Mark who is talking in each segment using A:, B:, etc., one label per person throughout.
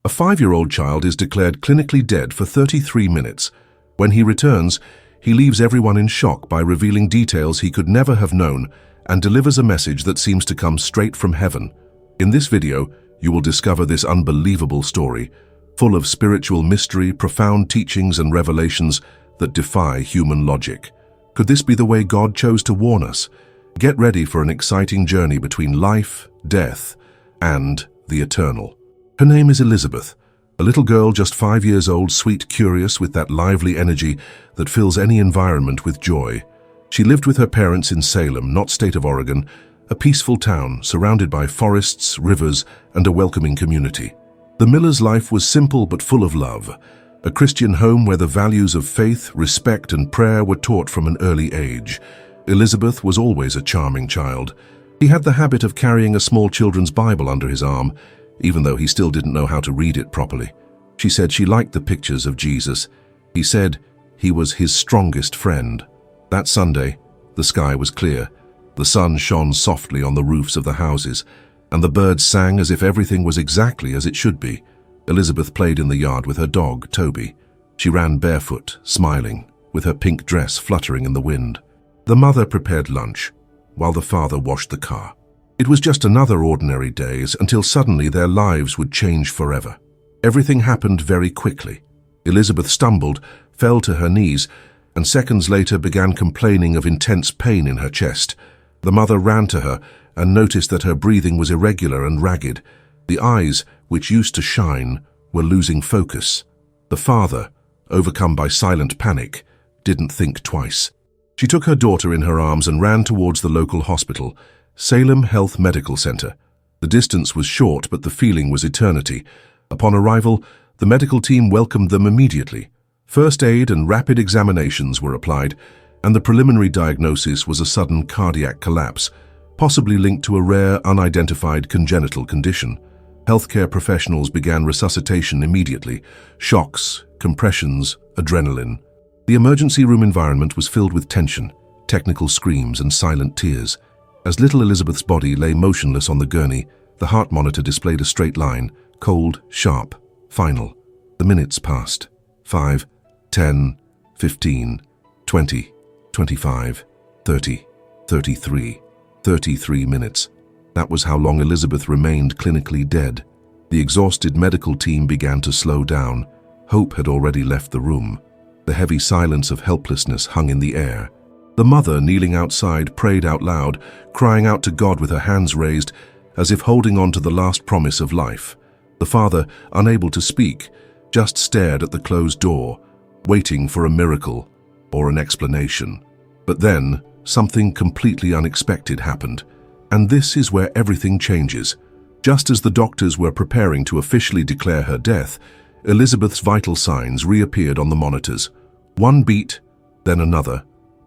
A: A 5-year-old child is declared clinically dead for 33 minutes. When he returns, he leaves everyone in shock by revealing details he could never have known and delivers a message that seems to come straight from heaven. In this video, you will discover this unbelievable story, full of spiritual mystery, profound teachings and revelations that defy human logic. Could this be the way God chose to warn us? Get ready for an exciting journey between life, death, and the eternal. Her name is Elizabeth, a little girl just 5 years old, sweet, curious, with that lively energy that fills any environment with joy. She lived with her parents in Salem, not state of Oregon, a peaceful town surrounded by forests, rivers, and a welcoming community. The Miller's life was simple but full of love, a Christian home where the values of faith, respect, and prayer were taught from an early age. Elizabeth was always a charming child. He had the habit of carrying a small children's Bible under his arm, even though he still didn't know how to read it properly. She said she liked the pictures of Jesus. He said he was his strongest friend. That Sunday, the sky was clear. The sun shone softly on the roofs of the houses, and the birds sang as if everything was exactly as it should be. Elizabeth played in the yard with her dog, Toby. She ran barefoot, smiling, with her pink dress fluttering in the wind. The mother prepared lunch, while the father washed the car. It was just another ordinary day until suddenly their lives would change forever. Everything happened very quickly. Elizabeth stumbled, fell to her knees, and seconds later began complaining of intense pain in her chest. The mother ran to her and noticed that her breathing was irregular and ragged. The eyes, which used to shine, were losing focus. The father, overcome by silent panic, didn't think twice. She took her daughter in her arms and ran towards the local hospital, Salem Health Medical Center. The distance was short, but the feeling was eternity. Upon arrival, the medical team welcomed them immediately. First aid and rapid examinations were applied, and the preliminary diagnosis was a sudden cardiac collapse, possibly linked to a rare, unidentified congenital condition. Healthcare professionals began resuscitation immediately: shocks, compressions, adrenaline. The emergency room environment was filled with tension, technical screams, and silent tears. As little Elizabeth's body lay motionless on the gurney, the heart monitor displayed a straight line, cold, sharp, final. The minutes passed. 5, 10, 15, 20, 25, 30, 33. 33 minutes. That was how long Elizabeth remained clinically dead. The exhausted medical team began to slow down. Hope had already left the room. The heavy silence of helplessness hung in the air. The mother, kneeling outside, prayed out loud, crying out to God with her hands raised, as if holding on to the last promise of life. The father, unable to speak, just stared at the closed door, waiting for a miracle or an explanation. But then, something completely unexpected happened, and this is where everything changes. Just as the doctors were preparing to officially declare her death, Elizabeth's vital signs reappeared on the monitors. One beat, then another,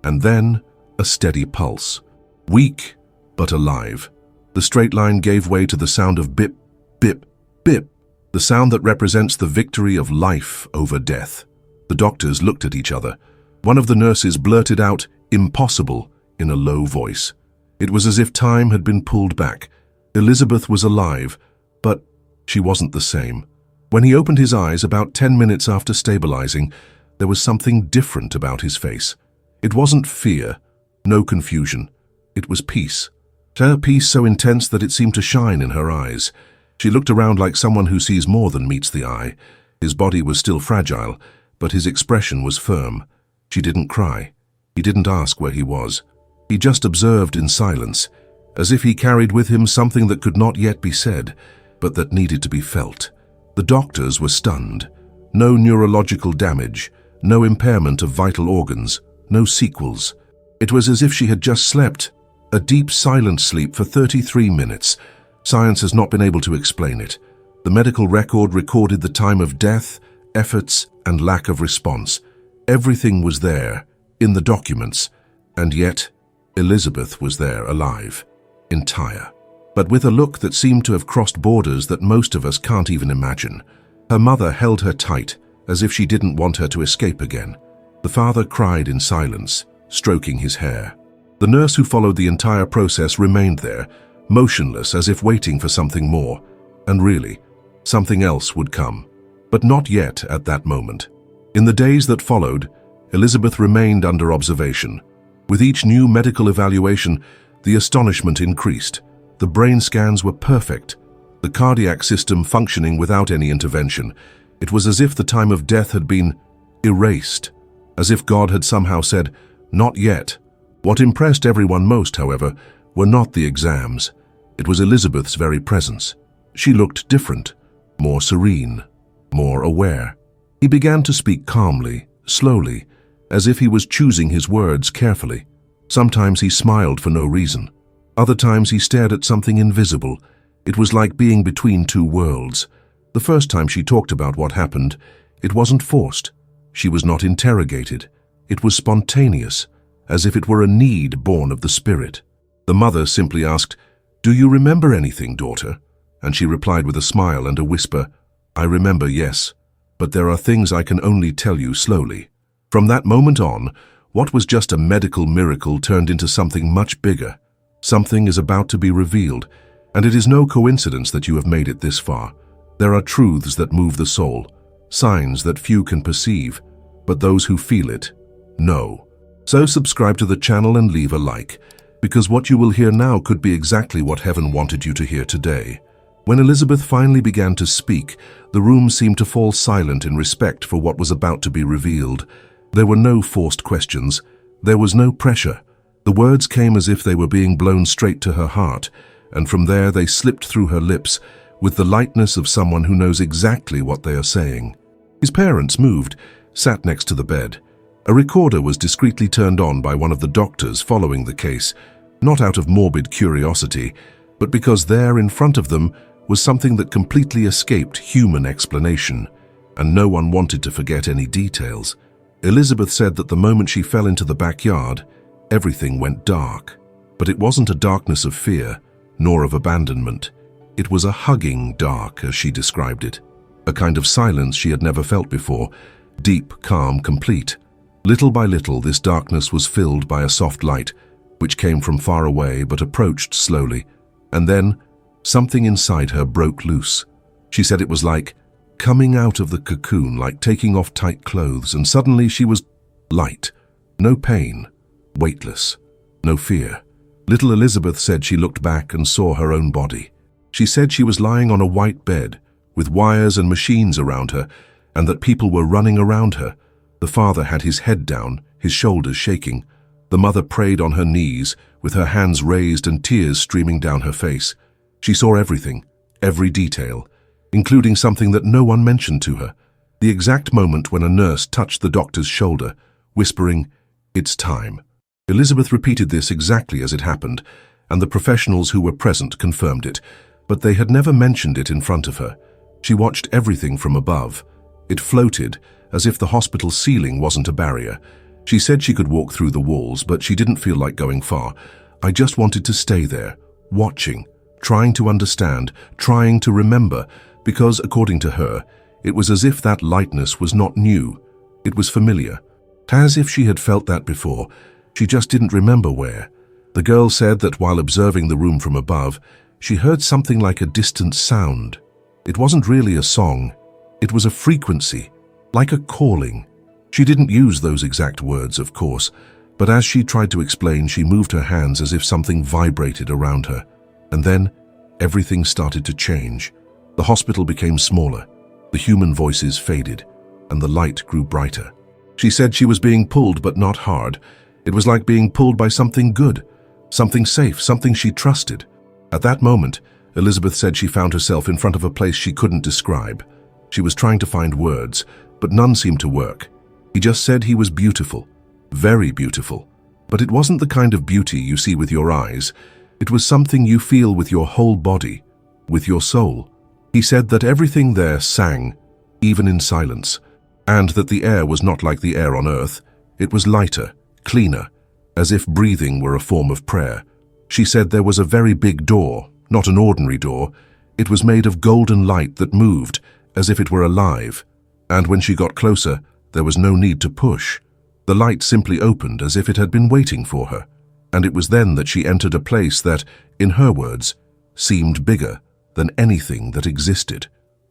A: and then a steady pulse. Weak, but alive. The straight line gave way to the sound of bip, bip, bip, the sound that represents the victory of life over death. The doctors looked at each other. One of the nurses blurted out, "Impossible," in a low voice. It was as if time had been pulled back. Elizabeth was alive, but she wasn't the same. When he opened his eyes about 10 minutes after stabilizing, there was something different about his face. It wasn't fear, no confusion. It was peace. Peace so intense that it seemed to shine in her eyes. She looked around like someone who sees more than meets the eye. His body was still fragile, but his expression was firm. She didn't cry. He didn't ask where he was. He just observed in silence, as if he carried with him something that could not yet be said, but that needed to be felt. The doctors were stunned. No neurological damage, no impairment of vital organs, no sequels. It was as if she had just slept, a deep, silent sleep for 33 minutes. Science has not been able to explain it. The medical record recorded the time of death, efforts, and lack of response. Everything was there, in the documents, and yet Elizabeth was there, alive, entire, but with a look that seemed to have crossed borders that most of us can't even imagine. Her mother held her tight, as if she didn't want her to escape again. The father cried in silence, stroking his hair. The nurse who followed the entire process remained there, motionless as if waiting for something more. And really, Something else would come, but not yet at that moment. In the days that followed, Elizabeth remained under observation. With each new medical evaluation, the astonishment increased. The brain scans were perfect, the cardiac system functioning without any intervention. It was as if the time of death had been erased, as if God had somehow said, "Not yet." What impressed everyone most, however, were not the exams. It was Elizabeth's very presence. She looked different, more serene, more aware. He began to speak calmly, slowly, as if he was choosing his words carefully. Sometimes he smiled for no reason. Other times he stared at something invisible. It was like being between two worlds. The first time she talked about what happened, it wasn't forced. She was not interrogated. It was spontaneous, as if it were a need born of the spirit. The mother simply asked, "Do you remember anything, daughter?" And she replied with a smile and a whisper, "I remember, yes, but there are things I can only tell you slowly." From that moment on, what was just a medical miracle turned into something much bigger. Something is about to be revealed, and it is no coincidence that you have made it this far. There are truths that move the soul, signs that few can perceive, but those who feel it know. So subscribe to the channel and leave a like, because what you will hear now could be exactly what heaven wanted you to hear today. When Elizabeth finally began to speak, the room seemed to fall silent in respect for what was about to be revealed. There were no forced questions. There was no pressure. The words came as if they were being blown straight to her heart, and from there they slipped through her lips with the lightness of someone who knows exactly what they are saying. His parents moved, sat next to the bed. A recorder was discreetly turned on by one of the doctors following the case, not out of morbid curiosity, but because there in front of them was something that completely escaped human explanation, and no one wanted to forget any details. Elizabeth said that the moment she fell into the backyard, everything went dark. But it wasn't a darkness of fear, nor of abandonment. It was a hugging dark, as she described it. A kind of silence she had never felt before, deep, calm, complete. Little by little, this darkness was filled by a soft light, which came from far away but approached slowly. And then, something inside her broke loose. She said it was like coming out of the cocoon, like taking off tight clothes, and suddenly she was light. No pain, weightless, no fear. Little Elizabeth said she looked back and saw her own body. She said she was lying on a white bed, with wires and machines around her, and that people were running around her. The father had his head down, his shoulders shaking. The mother prayed on her knees, with her hands raised and tears streaming down her face. She saw everything, every detail, including something that no one mentioned to her. The exact moment when a nurse touched the doctor's shoulder, whispering, "It's time." Elizabeth repeated this exactly as it happened, and the professionals who were present confirmed it, but they had never mentioned it in front of her. She watched everything from above. It floated, as if the hospital ceiling wasn't a barrier. She said she could walk through the walls, but she didn't feel like going far. "I just wanted to stay there, watching, trying to understand, trying to remember," because, according to her, it was as if that lightness was not new. It was familiar. As if she had felt that before, she just didn't remember where. The girl said that while observing the room from above, she heard something like a distant sound. It wasn't really a song. It was a frequency, like a calling. She didn't use those exact words, of course, but as she tried to explain, she moved her hands as if something vibrated around her. And then, everything started to change. The hospital became smaller, the human voices faded, and the light grew brighter. She said she was being pulled, but not hard. It was like being pulled by something good, something safe, something she trusted. At that moment, Elizabeth said she found herself in front of a place she couldn't describe. She was trying to find words, but none seemed to work. He just said he was beautiful, very beautiful. But it wasn't the kind of beauty you see with your eyes. It was something you feel with your whole body, with your soul. He said that everything there sang, even in silence, and that the air was not like the air on earth. It was lighter, cleaner, as if breathing were a form of prayer. She said there was a very big door, not an ordinary door. It was made of golden light that moved, as if it were alive. And when she got closer, there was no need to push. The light simply opened as if it had been waiting for her. And it was then that she entered a place that, in her words, seemed bigger than anything that existed.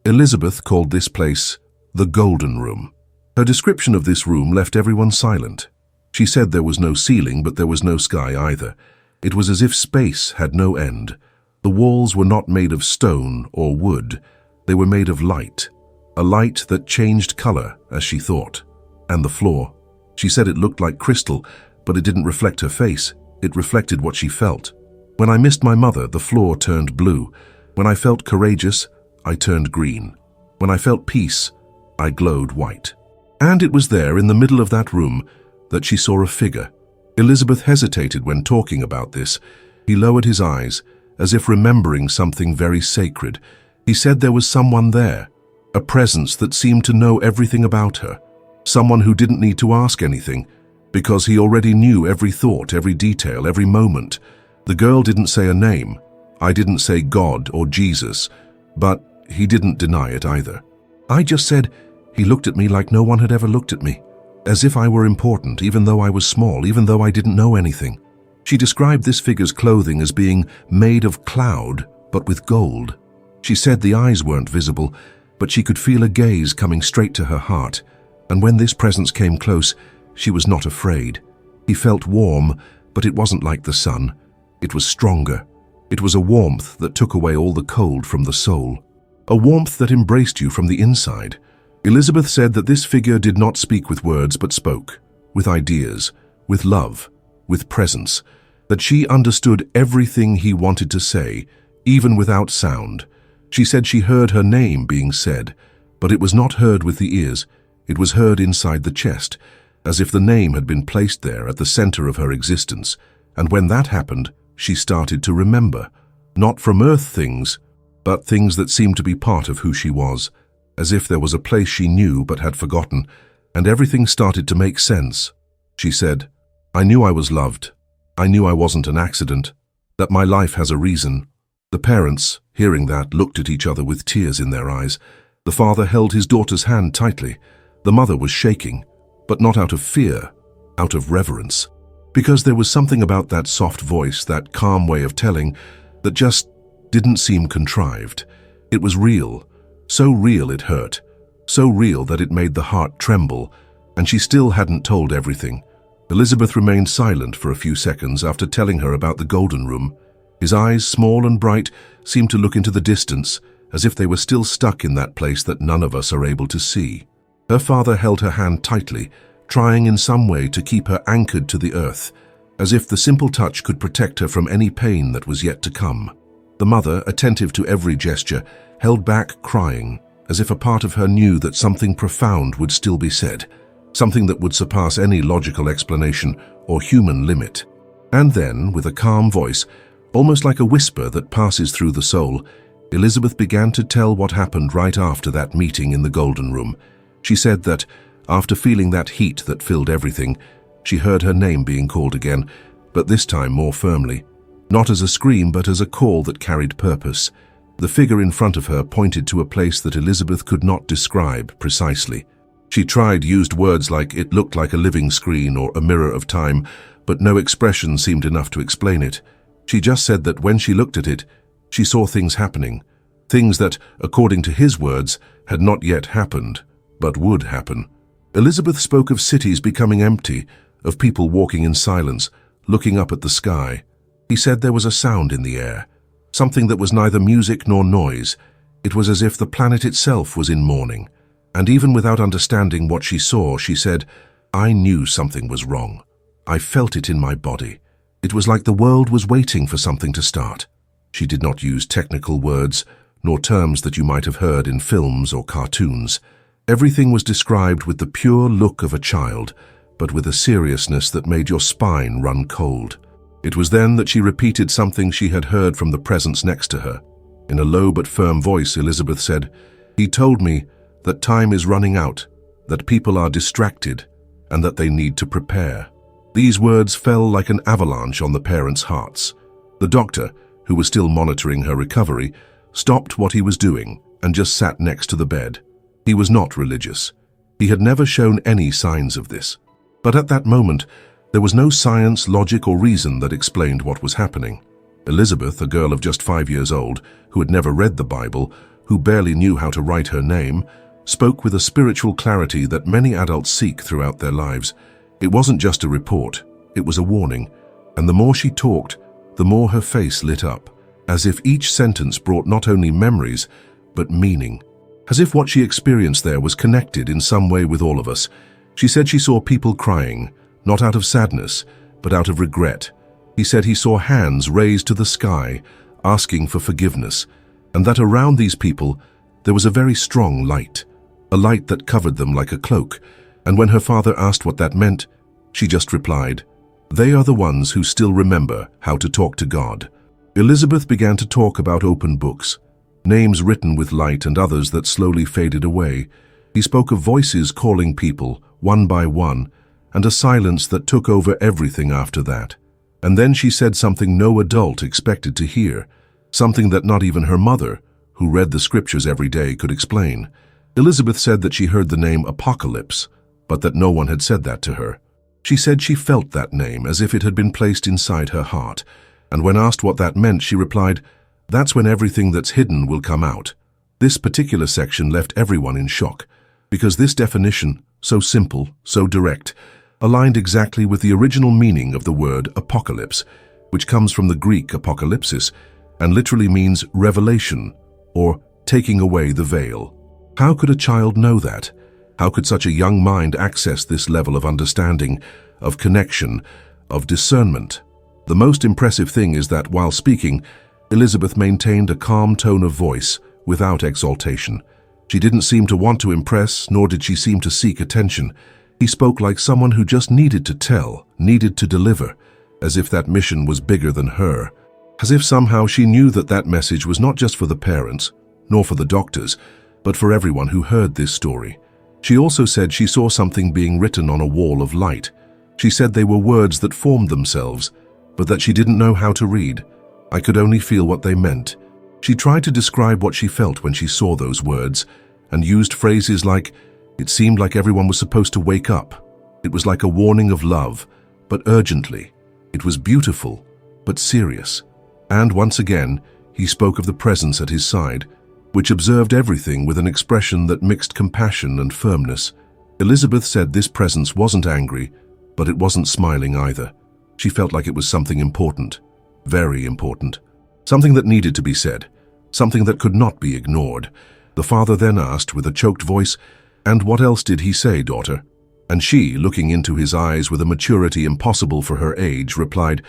A: Elizabeth called this place the Golden Room. Her description of this room left everyone silent. She said there was no ceiling, but there was no sky either. It was as if space had no end. The walls were not made of stone or wood. They were made of light, a light that changed color, as she thought. And the floor. She said it looked like crystal, but it didn't reflect her face. It reflected what she felt. When I missed my mother, the floor turned blue. When I felt courageous, I turned green. When I felt peace, I glowed white. And it was there, in the middle of that room, that she saw a figure. Elizabeth hesitated when talking about this. He lowered his eyes, as if remembering something very sacred. He said there was someone there, a presence that seemed to know everything about her, someone who didn't need to ask anything, because he already knew every thought, every detail, every moment. The girl didn't say a name. I didn't say God or Jesus, but he didn't deny it either. I just said, he looked at me like no one had ever looked at me, as if I were important, even though I was small, even though I didn't know anything. She described this figure's clothing as being made of cloud, but with gold. She said the eyes weren't visible, but she could feel a gaze coming straight to her heart, and when this presence came close, she was not afraid. He felt warm, but it wasn't like the sun. It was stronger. It was a warmth that took away all the cold from the soul, a warmth that embraced you from the inside. Elizabeth said that this figure did not speak with words but spoke, with ideas, with love, with presence, that she understood everything he wanted to say, even without sound. She said she heard her name being said, but it was not heard with the ears, it was heard inside the chest, as if the name had been placed there at the center of her existence. And when that happened, she started to remember, not from earth things, but things that seemed to be part of who she was, as if there was a place she knew but had forgotten, and everything started to make sense. She said, I knew I was loved. I knew I wasn't an accident, that my life has a reason. The parents, hearing that, looked at each other with tears in their eyes. The father held his daughter's hand tightly. The mother was shaking, but not out of fear, out of reverence. Because there was something about that soft voice, that calm way of telling, that just didn't seem contrived. It was real, so real it hurt, so real that it made the heart tremble, and she still hadn't told everything. Elizabeth remained silent for a few seconds after telling her about the Golden Room. His eyes, small and bright, seemed to look into the distance, as if they were still stuck in that place that none of us are able to see. Her father held her hand tightly, trying in some way to keep her anchored to the earth, as if the simple touch could protect her from any pain that was yet to come. The mother, attentive to every gesture, held back crying, as if a part of her knew that something profound would still be said, something that would surpass any logical explanation or human limit. And then, with a calm voice, almost like a whisper that passes through the soul, Elizabeth began to tell what happened right after that meeting in the Golden Room. She said that, after feeling that heat that filled everything, she heard her name being called again, but this time more firmly. Not as a scream, but as a call that carried purpose. The figure in front of her pointed to a place that Elizabeth could not describe precisely. She used words like it looked like a living screen or a mirror of time, but no expression seemed enough to explain it. She just said that when she looked at it, she saw things happening. Things that, according to his words, had not yet happened, but would happen. Elizabeth spoke of cities becoming empty, of people walking in silence, looking up at the sky. He said there was a sound in the air, something that was neither music nor noise. It was as if the planet itself was in mourning. And even without understanding what she saw, she said, I knew something was wrong. I felt it in my body. It was like the world was waiting for something to start. She did not use technical words, nor terms that you might have heard in films or cartoons. Everything was described with the pure look of a child, but with a seriousness that made your spine run cold. It was then that she repeated something she had heard from the presence next to her. In a low but firm voice, Elizabeth said, He told me that time is running out, that people are distracted, and that they need to prepare. These words fell like an avalanche on the parents' hearts. The doctor, who was still monitoring her recovery, stopped what he was doing and just sat next to the bed. He was not religious. He had never shown any signs of this. But at that moment, there was no science, logic, or reason that explained what was happening. Elizabeth, a girl of just 5 years old, who had never read the Bible, who barely knew how to write her name, spoke with a spiritual clarity that many adults seek throughout their lives. It wasn't just a report, it was a warning, and the more she talked, the more her face lit up, as if each sentence brought not only memories, but meaning. As if what she experienced there was connected in some way with all of us. She said she saw people crying, not out of sadness, but out of regret. He said he saw hands raised to the sky, asking for forgiveness, and that around these people there was a very strong light, a light that covered them like a cloak. And when her father asked what that meant, she just replied, "They are the ones who still remember how to talk to God." Elizabeth began to talk about open books, names written with light and others that slowly faded away. He spoke of voices calling people, one by one, and a silence that took over everything after that. And then she said something no adult expected to hear, something that not even her mother, who read the scriptures every day, could explain. Elizabeth said that she heard the name Apocalypse, but that no one had said that to her. She said she felt that name as if it had been placed inside her heart, and when asked what that meant, she replied, "That's when everything that's hidden will come out." This particular section left everyone in shock, because this definition, so simple, so direct, aligned exactly with the original meaning of the word apocalypse, which comes from the Greek apokalypsis and literally means revelation or taking away the veil. How could a child know that? How could such a young mind access this level of understanding, of connection, of discernment? The most impressive thing is that while speaking, Elizabeth maintained a calm tone of voice without exaltation. She didn't seem to want to impress, nor did she seem to seek attention. He spoke like someone who just needed to tell, needed to deliver, as if that mission was bigger than her. As if somehow she knew that that message was not just for the parents, nor for the doctors, but for everyone who heard this story. She also said she saw something being written on a wall of light. She said they were words that formed themselves, but that she didn't know how to read. I could only feel what they meant. She tried to describe what she felt when she saw those words, and used phrases like, "It seemed like everyone was supposed to wake up. It was like a warning of love, but urgently. It was beautiful, but serious." And once again, he spoke of the presence at his side, which observed everything with an expression that mixed compassion and firmness. Elizabeth said this presence wasn't angry, but it wasn't smiling either. She felt like it was something important, very important, something that needed to be said, something that could not be ignored. The father then asked with a choked voice, "And what else did he say, daughter?" And she, looking into his eyes with a maturity impossible for her age, replied,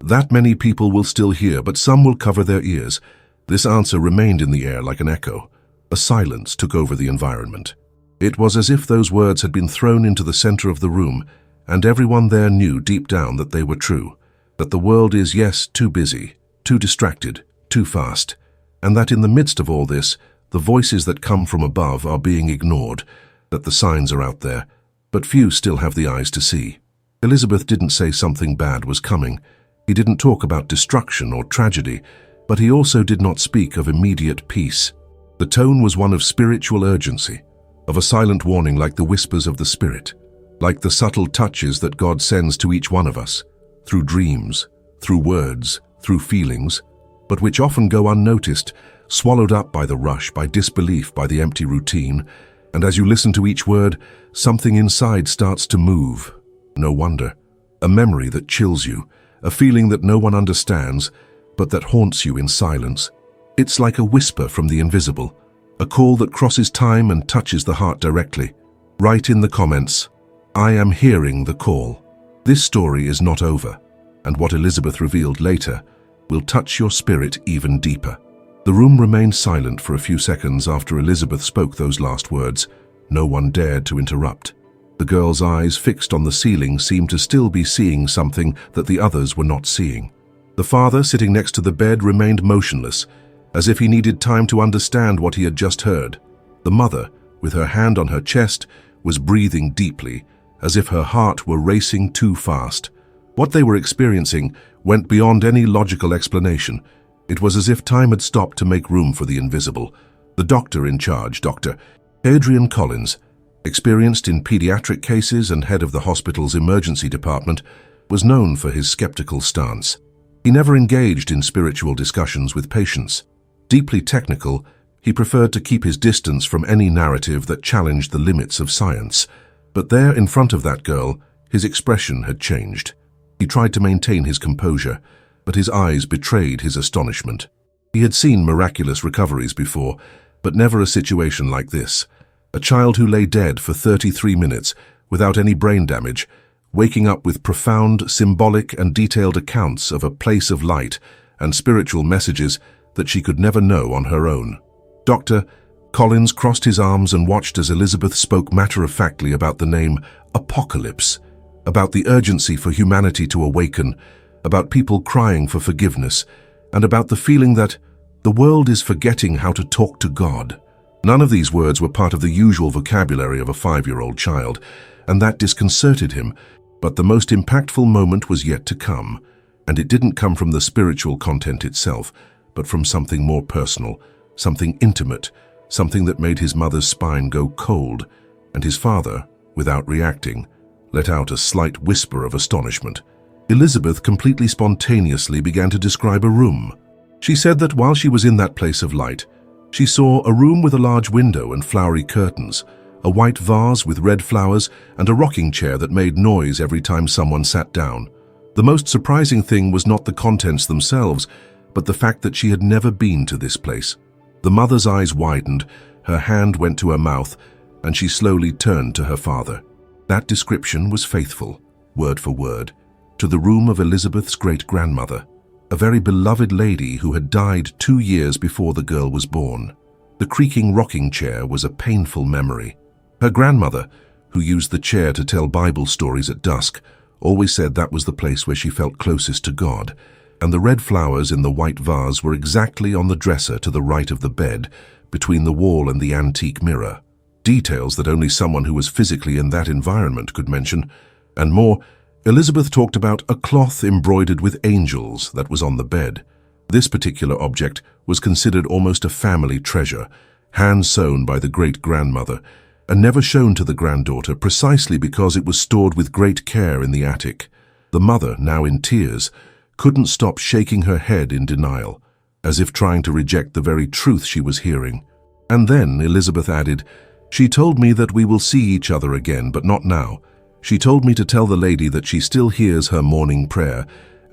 A: "That many people will still hear, but some will cover their ears." This answer remained in the air like an echo. A silence took over the environment. It was as if those words had been thrown into the center of the room, and everyone there knew deep down that they were true, that the world is, yes, too busy, too distracted, too fast, and that in the midst of all this, the voices that come from above are being ignored, that the signs are out there, but few still have the eyes to see. Elizabeth didn't say something bad was coming. He didn't talk about destruction or tragedy, but he also did not speak of immediate peace. The tone was one of spiritual urgency, of a silent warning like the whispers of the Spirit, like the subtle touches that God sends to each one of us, through dreams, through words, through feelings, but which often go unnoticed, swallowed up by the rush, by disbelief, by the empty routine. And as you listen to each word, something inside starts to move. No wonder. A memory that chills you, a feeling that no one understands, but that haunts you in silence. It's like a whisper from the invisible, a call that crosses time and touches the heart directly. Write in the comments, "I am hearing the call." This story is not over, and what Elizabeth revealed later will touch your spirit even deeper. The room remained silent for a few seconds after Elizabeth spoke those last words. No one dared to interrupt. The girl's eyes, fixed on the ceiling, seemed to still be seeing something that the others were not seeing. The father, sitting next to the bed, remained motionless, as if he needed time to understand what he had just heard. The mother, with her hand on her chest, was breathing deeply, as if her heart were racing too fast. What they were experiencing went beyond any logical explanation. It was as if time had stopped to make room for the invisible. The doctor in charge, Dr. Adrian Collins, experienced in pediatric cases and head of the hospital's emergency department, was known for his skeptical stance. He never engaged in spiritual discussions with patients. Deeply technical, He preferred to keep his distance from any narrative that challenged the limits of science. But there, in front of that girl, his expression had changed. He tried to maintain his composure, but his eyes betrayed his astonishment. He had seen miraculous recoveries before, but never a situation like this. A child who lay dead for 33 minutes without any brain damage, waking up with profound, symbolic and detailed accounts of a place of light and spiritual messages that she could never know on her own. Dr. Collins crossed his arms and watched as Elizabeth spoke matter-of-factly about the name Apocalypse, about the urgency for humanity to awaken, about people crying for forgiveness, and about the feeling that the world is forgetting how to talk to God. None of these words were part of the usual vocabulary of a 5-year-old child, and that disconcerted him, but the most impactful moment was yet to come, and it didn't come from the spiritual content itself, but from something more personal, something intimate, something that made his mother's spine go cold, and his father, without reacting, let out a slight whisper of astonishment. Elizabeth completely spontaneously began to describe a room. She said that while she was in that place of light, she saw a room with a large window and flowery curtains, a white vase with red flowers, and a rocking chair that made noise every time someone sat down. The most surprising thing was not the contents themselves, but the fact that she had never been to this place. The mother's eyes widened, her hand went to her mouth, and she slowly turned to her father. That description was faithful, word for word, to the room of Elizabeth's great-grandmother, a very beloved lady who had died 2 years before the girl was born. The creaking rocking chair was a painful memory. Her grandmother, who used the chair to tell Bible stories at dusk, always said that was the place where she felt closest to God, and the red flowers in the white vase were exactly on the dresser to the right of the bed, between the wall and the antique mirror. Details that only someone who was physically in that environment could mention. And more, Elizabeth talked about a cloth embroidered with angels that was on the bed. This particular object was considered almost a family treasure, hand-sewn by the great-grandmother, and never shown to the granddaughter precisely because it was stored with great care in the attic. The mother, now in tears, couldn't stop shaking her head in denial, as if trying to reject the very truth she was hearing. And then Elizabeth added, "She told me that we will see each other again, but not now. She told me to tell the lady that she still hears her morning prayer,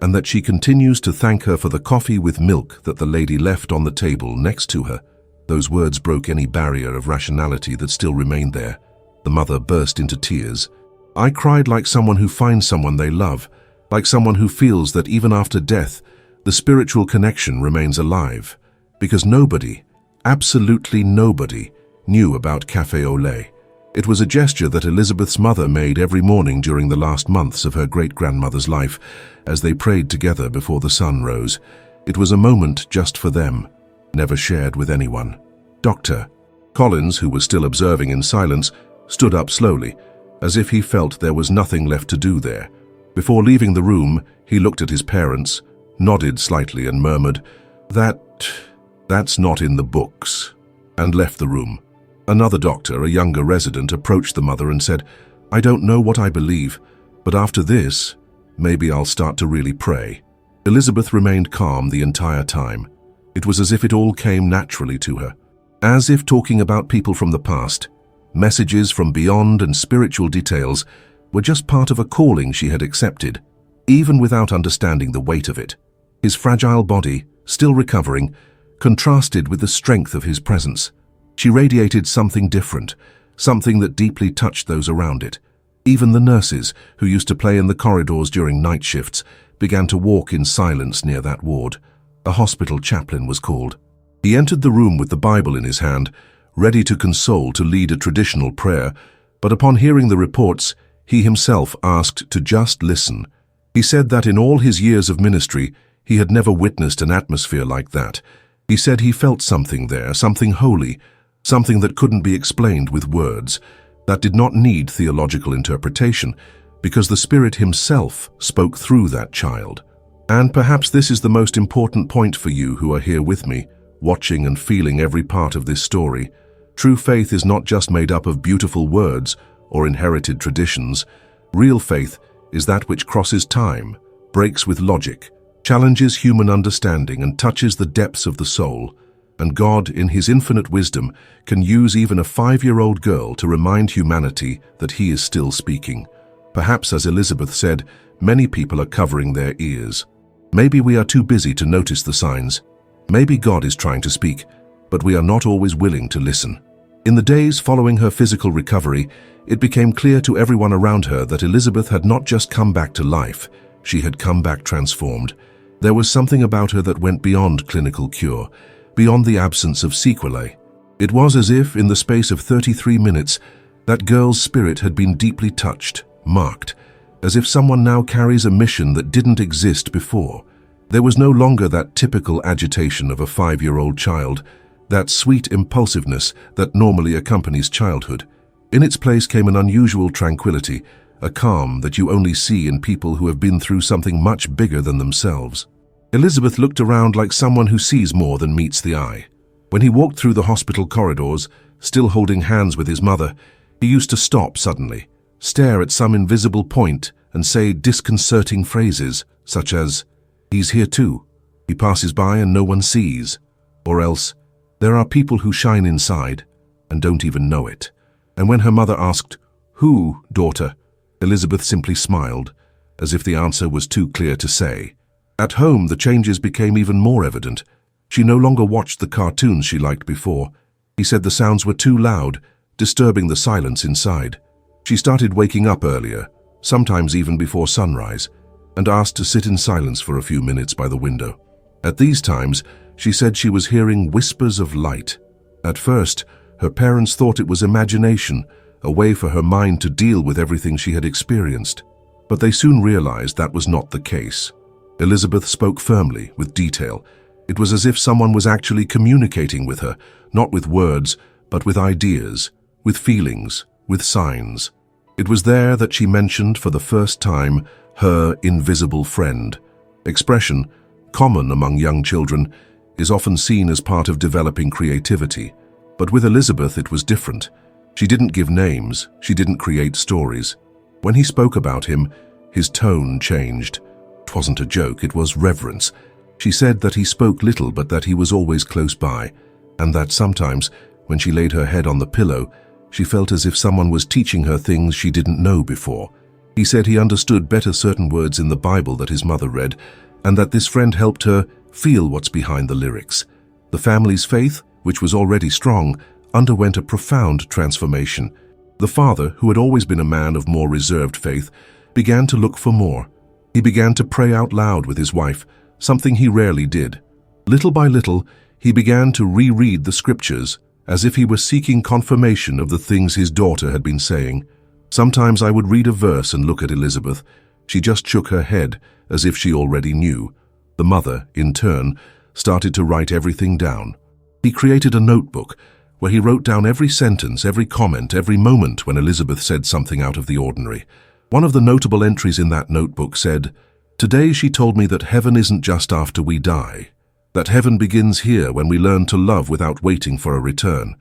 A: and that she continues to thank her for the coffee with milk that the lady left on the table next to her." Those words broke any barrier of rationality that still remained there. The mother burst into tears. "I cried like someone who finds someone they love, like someone who feels that even after death, the spiritual connection remains alive. Because nobody, absolutely nobody, knew about Café au Lait. It was a gesture that Elizabeth's mother made every morning during the last months of her great-grandmother's life, as they prayed together before the sun rose. It was a moment just for them, never shared with anyone. Dr. Collins, who was still observing in silence, stood up slowly, as if he felt there was nothing left to do there. Before leaving the room, he looked at his parents, nodded slightly and murmured, That's not in the books," and left the room. Another doctor, a younger resident, approached the mother and said, "I don't know what I believe, but after this, maybe I'll start to really pray." Elizabeth remained calm the entire time. It was as if it all came naturally to her. As if talking about people from the past, messages from beyond and spiritual details were just part of a calling she had accepted, even without understanding the weight of it. His fragile body, still recovering, contrasted with the strength of his presence. She radiated something different, something that deeply touched those around it. Even the nurses, who used to play in the corridors during night shifts, began to walk in silence near that ward. A hospital chaplain was called. He entered the room with the Bible in his hand, ready to console, to lead a traditional prayer, but upon hearing the reports, he himself asked to just listen. He said that in all his years of ministry, he had never witnessed an atmosphere like that. He said he felt something there, something holy, something that couldn't be explained with words, that did not need theological interpretation, because the Spirit himself spoke through that child. And perhaps this is the most important point for you who are here with me, watching and feeling every part of this story. True faith is not just made up of beautiful words or inherited traditions. Real faith is that which crosses time, breaks with logic, challenges human understanding, and touches the depths of the soul. And God, in His infinite wisdom, can use even a 5-year-old girl to remind humanity that He is still speaking. Perhaps, as Elizabeth said, many people are covering their ears. Maybe we are too busy to notice the signs. Maybe God is trying to speak, but we are not always willing to listen. In the days following her physical recovery, it became clear to everyone around her that Elizabeth had not just come back to life, she had come back transformed. There was something about her that went beyond clinical cure, beyond the absence of sequelae. It was as if, in the space of 33 minutes, that girl's spirit had been deeply touched, marked, as if someone now carries a mission that didn't exist before. There was no longer that typical agitation of a 5-year-old child, that sweet impulsiveness that normally accompanies childhood. In its place came an unusual tranquility, a calm that you only see in people who have been through something much bigger than themselves. Elizabeth looked around like someone who sees more than meets the eye. When he walked through the hospital corridors, still holding hands with his mother, he used to stop suddenly, stare at some invisible point and say disconcerting phrases such as, "He's here too." He passes by and no one sees. Or else, "There are people who shine inside and don't even know it." And when her mother asked, "Who, daughter?" Elizabeth simply smiled, as if the answer was too clear to say. At home, the changes became even more evident. She no longer watched the cartoons she liked before. He said the sounds were too loud, disturbing the silence inside. She started waking up earlier, sometimes even before sunrise, and asked to sit in silence for a few minutes by the window. At these times, she said she was hearing whispers of light. At first, her parents thought it was imagination, a way for her mind to deal with everything she had experienced. But they soon realized that was not the case. Elizabeth spoke firmly, with detail. It was as if someone was actually communicating with her, not with words, but with ideas, with feelings, with signs. It was there that she mentioned for the first time her invisible friend. Expression, common among young children, is often seen as part of developing creativity. But with Elizabeth it was different. She didn't give names, she didn't create stories. When he spoke about him, his tone changed. It wasn't a joke, it was reverence. She said that he spoke little but that he was always close by, and that sometimes, when she laid her head on the pillow, she felt as if someone was teaching her things she didn't know before. He said he understood better certain words in the Bible that his mother read, and that this friend helped her feel what's behind the lyrics. The family's faith, which was already strong, underwent a profound transformation. The father, who had always been a man of more reserved faith, began to look for more. He began to pray out loud with his wife, something he rarely did. Little by little, he began to reread the scriptures, as if he were seeking confirmation of the things his daughter had been saying. Sometimes I would read a verse and look at Elizabeth. She just shook her head, as if she already knew. The mother, in turn, started to write everything down. He created a notebook, where he wrote down every sentence, every comment, every moment when Elizabeth said something out of the ordinary. One of the notable entries in that notebook said, "Today she told me that heaven isn't just after we die, that heaven begins here when we learn to love without waiting for a return."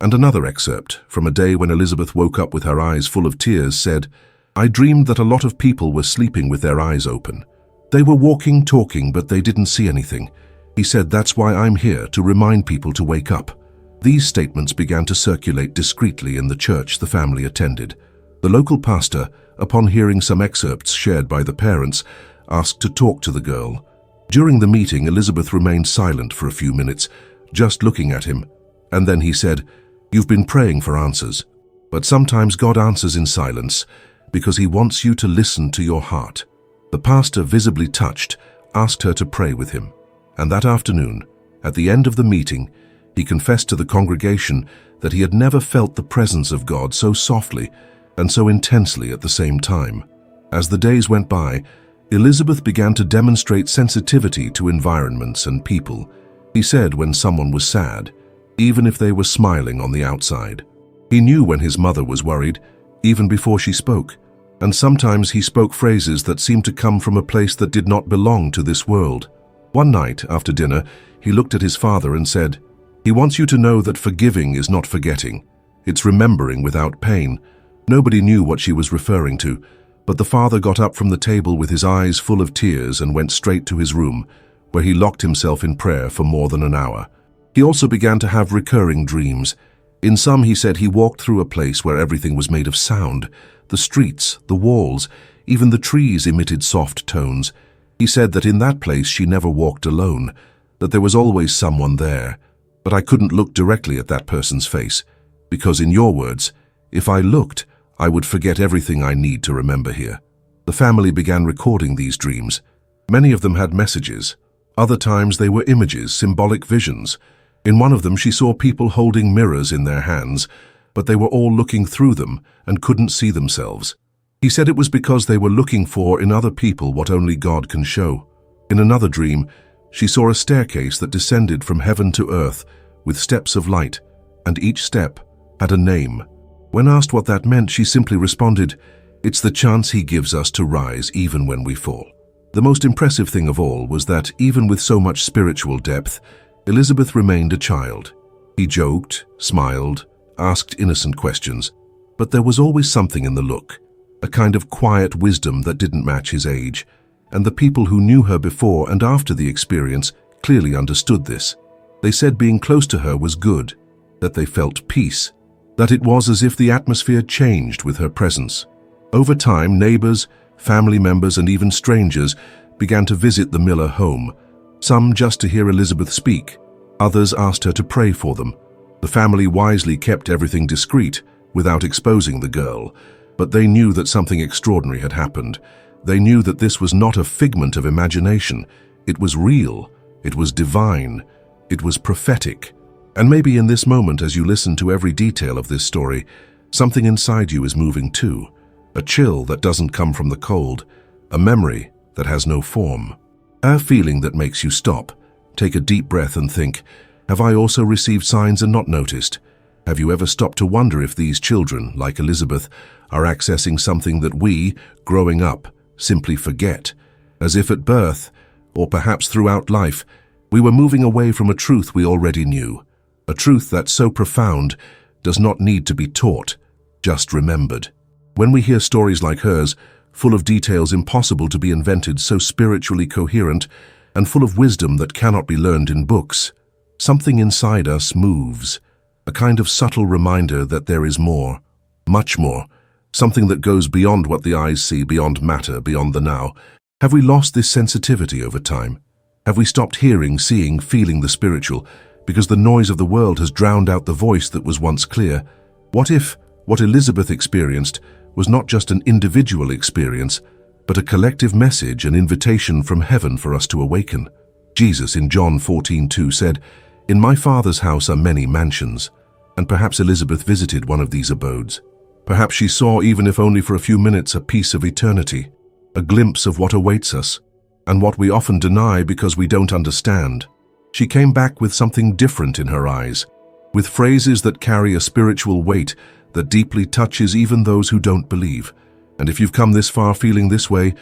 A: And another excerpt, from a day when Elizabeth woke up with her eyes full of tears, said, "I dreamed that a lot of people were sleeping with their eyes open. They were walking, talking, but they didn't see anything. He said, that's why I'm here, to remind people to wake up." These statements began to circulate discreetly in the church the family attended. The local pastor, upon hearing some excerpts shared by the parents, asked to talk to the girl. During the meeting, Elizabeth remained silent for a few minutes, just looking at him. And then he said, "You've been praying for answers. But sometimes God answers in silence, because He wants you to listen to your heart." The pastor, visibly touched, asked her to pray with him. And that afternoon, at the end of the meeting, he confessed to the congregation that he had never felt the presence of God so softly and so intensely at the same time. As the days went by, Elizabeth began to demonstrate sensitivity to environments and people. He said when someone was sad, even if they were smiling on the outside. He knew when his mother was worried, even before she spoke. And sometimes he spoke phrases that seemed to come from a place that did not belong to this world. One night, after dinner, he looked at his father and said, "He wants you to know that forgiving is not forgetting. It's remembering without pain." Nobody knew what she was referring to, but the father got up from the table with his eyes full of tears and went straight to his room, where he locked himself in prayer for more than an hour. He also began to have recurring dreams. In some, he said he walked through a place where everything was made of sound. The streets, the walls, even the trees emitted soft tones. He said that in that place she never walked alone, that there was always someone there. But I couldn't look directly at that person's face, because in your words, if I looked, I would forget everything I need to remember here. The family began recording these dreams. Many of them had messages. Other times they were images, symbolic visions. In one of them she saw people holding mirrors in their hands, but they were all looking through them and couldn't see themselves. He said it was because they were looking for in other people what only God can show. In another dream, she saw a staircase that descended from heaven to earth with steps of light, and each step had a name. When asked what that meant, she simply responded, "It's the chance he gives us to rise even when we fall." The most impressive thing of all was that, even with so much spiritual depth, Elizabeth remained a child. He joked, smiled, asked innocent questions, but there was always something in the look, a kind of quiet wisdom that didn't match his age, and the people who knew her before and after the experience clearly understood this. They said being close to her was good, that they felt peace, that it was as if the atmosphere changed with her presence. Over time, neighbors, family members, and even strangers began to visit the Miller home, some just to hear Elizabeth speak. Others asked her to pray for them. The family wisely kept everything discreet, without exposing the girl, but they knew that something extraordinary had happened. They knew that this was not a figment of imagination. It was real, it was divine, it was prophetic. And maybe in this moment, as you listen to every detail of this story, something inside you is moving too. A chill that doesn't come from the cold, a memory that has no form. A feeling that makes you stop, take a deep breath and think, have I also received signs and not noticed? Have you ever stopped to wonder if these children, like Elizabeth, are accessing something that we, growing up, simply forget? As if at birth, or perhaps throughout life, we were moving away from a truth we already knew. A truth that's so profound, does not need to be taught, just remembered. When we hear stories like hers, full of details impossible to be invented, so spiritually coherent, and full of wisdom that cannot be learned in books, something inside us moves, a kind of subtle reminder that there is more, much more, something that goes beyond what the eyes see, beyond matter, beyond the now. Have we lost this sensitivity over time? Have we stopped hearing, seeing, feeling the spiritual, because the noise of the world has drowned out the voice that was once clear? What if what Elizabeth experienced was not just an individual experience, but a collective message, an invitation from heaven for us to awaken? Jesus in John 14:2 said, "In my Father's house are many mansions," and perhaps Elizabeth visited one of these abodes. Perhaps she saw, even if only for a few minutes, a piece of eternity, a glimpse of what awaits us, and what we often deny because we don't understand. She came back with something different in her eyes, with phrases that carry a spiritual weight that deeply touches even those who don't believe. And if you've come this far feeling this way,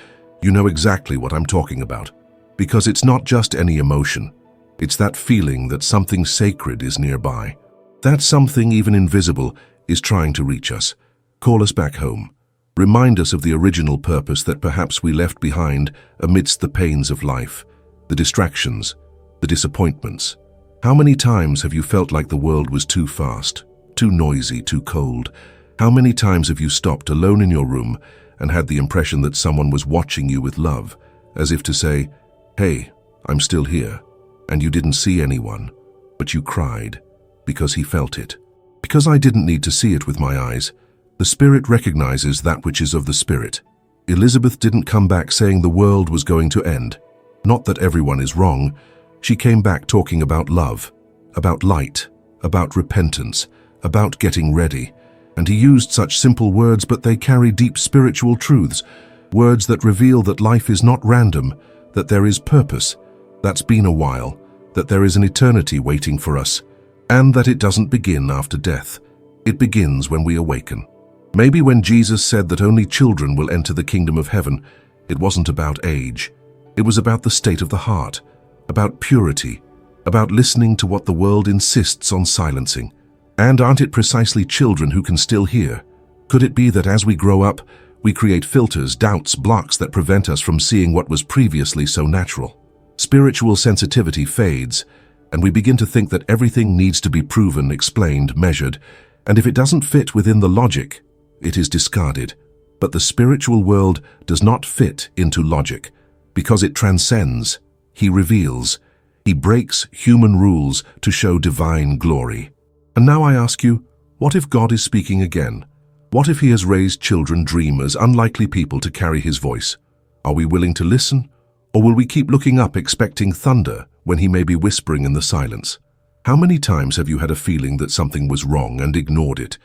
A: you know exactly what I'm talking about. Because it's not just any emotion. It's that feeling that something sacred is nearby. That something, even invisible, is trying to reach us, call us back home, remind us of the original purpose that perhaps we left behind amidst the pains of life, the distractions, the disappointments. How many times have you felt like the world was too fast, too noisy, too cold? How many times have you stopped alone in your room and had the impression that someone was watching you with love, as if to say, "Hey, I'm still here," and you didn't see anyone, but you cried because he felt it? Because I didn't need to see it with my eyes. The Spirit recognizes that which is of the Spirit. Elizabeth didn't come back saying the world was going to end. Not that everyone is wrong. She came back talking about love, about light, about repentance, about getting ready. And he used such simple words, but they carry deep spiritual truths, words that reveal that life is not random, that there is purpose, that's been a while, that there is an eternity waiting for us, and that it doesn't begin after death. It begins when we awaken. Maybe when Jesus said that only children will enter the kingdom of heaven, it wasn't about age. It was about the state of the heart, about purity, about listening to what the world insists on silencing. And aren't it precisely children who can still hear? Could it be that as we grow up, we create filters, doubts, blocks that prevent us from seeing what was previously so natural? Spiritual sensitivity fades, and we begin to think that everything needs to be proven, explained, measured, and if it doesn't fit within the logic, it is discarded. But the spiritual world does not fit into logic, because it transcends. He reveals. He breaks human rules to show divine glory. And now I ask you, what if God is speaking again? What if he has raised children dreamers, unlikely people to carry his voice? Are we willing to listen? Or will we keep looking up expecting thunder when he may be whispering in the silence? How many times have you had a feeling that something was wrong and ignored it?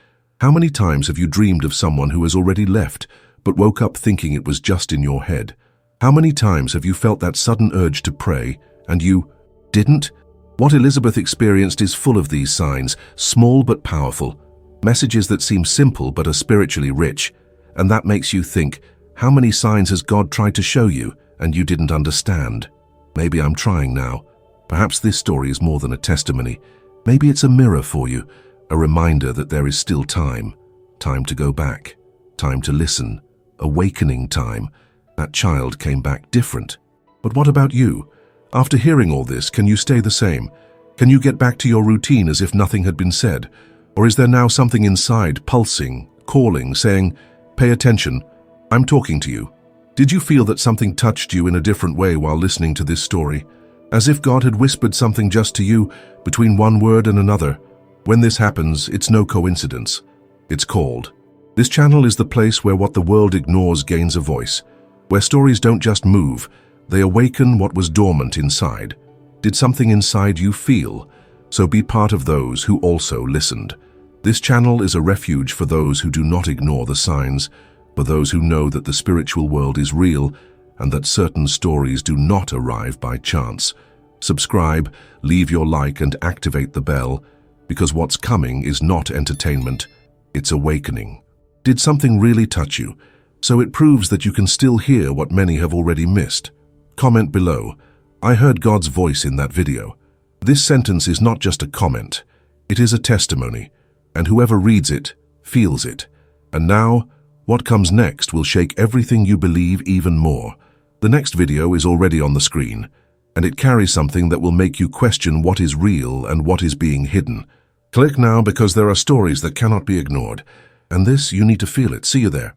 A: How many times have you dreamed of someone who has already left, but woke up thinking it was just in your head? How many times have you felt that sudden urge to pray, and you didn't? What Elizabeth experienced is full of these signs, small but powerful, messages that seem simple but are spiritually rich, and that makes you think, how many signs has God tried to show you, and you didn't understand? Maybe I'm trying now. Perhaps this story is more than a testimony. Maybe it's a mirror for you, a reminder that there is still time. Time to go back. Time to listen. Awakening time. That child came back different. But what about you? After hearing all this, can you stay the same? Can you get back to your routine as if nothing had been said? Or is there now something inside, pulsing, calling, saying, pay attention, I'm talking to you? Did you feel that something touched you in a different way while listening to this story? As if God had whispered something just to you, between one word and another? When this happens, it's no coincidence. It's called. This channel is the place where what the world ignores gains a voice, where stories don't just move, they awaken what was dormant inside. Did something inside you feel? So be part of those who also listened. This channel is a refuge for those who do not ignore the signs, for those who know that the spiritual world is real and that certain stories do not arrive by chance. Subscribe, leave your like and activate the bell, because what's coming is not entertainment, it's awakening. Did something really touch you? So it proves that you can still hear what many have already missed. Comment below, I heard God's voice in that video. This sentence is not just a comment, it is a testimony, and whoever reads it, feels it. And now, what comes next will shake everything you believe even more. The next video is already on the screen, and it carries something that will make you question what is real and what is being hidden. Click now because there are stories that cannot be ignored, and this, you need to feel it. See you there.